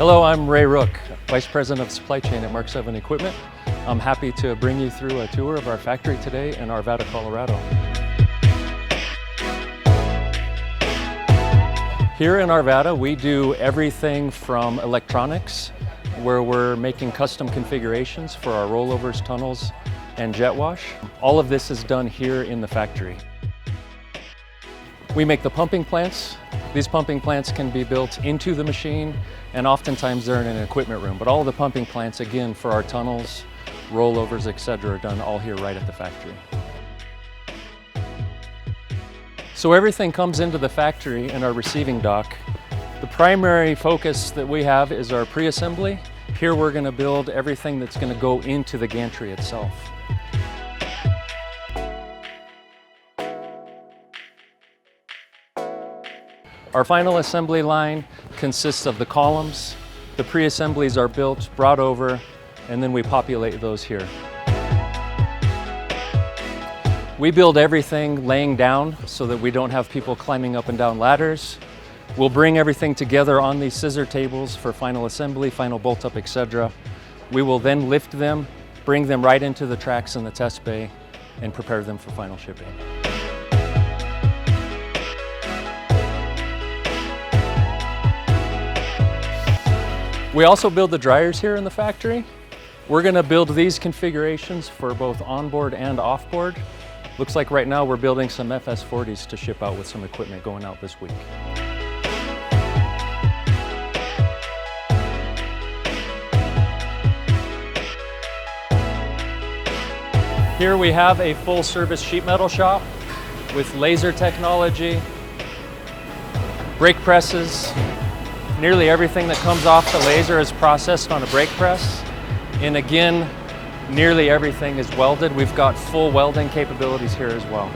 Hello, I'm Ray Rook, Vice President of Supply Chain at Mark VII Equipment. I'm happy to bring you through a tour of our factory today in Arvada, Colorado. Here in Arvada, we do everything from electronics, where we're making custom configurations for our rollovers, tunnels, and jet wash. All of this is done here in the factory. We make the pumping plants. These pumping plants can be built into the machine, and oftentimes they're in an equipment room. But all of the pumping plants, again, for our tunnels, rollovers, etc., are done all here right at the factory. So everything comes into the factory in our receiving dock. The primary focus that we have is our pre-assembly. Here we're going to build everything that's going to go into the gantry itself. Our final assembly line consists of the columns. The pre-assemblies are built, brought over, and then we populate those here. We build everything laying down so that we don't have people climbing up and down ladders. We'll bring everything together on these scissor tables for final assembly, final bolt up, etc. We will then lift them, bring them right into the tracks in the test bay, and prepare them for final shipping. We also build the dryers here in the factory. We're going to build these configurations for both onboard and offboard. Looks like right now we're building some FS40s to ship out with some equipment going out this week. Here we have a full service sheet metal shop with laser technology, brake presses. Nearly everything that comes off the laser is processed on a brake press. And again, nearly everything is welded. We've got full welding capabilities here as well.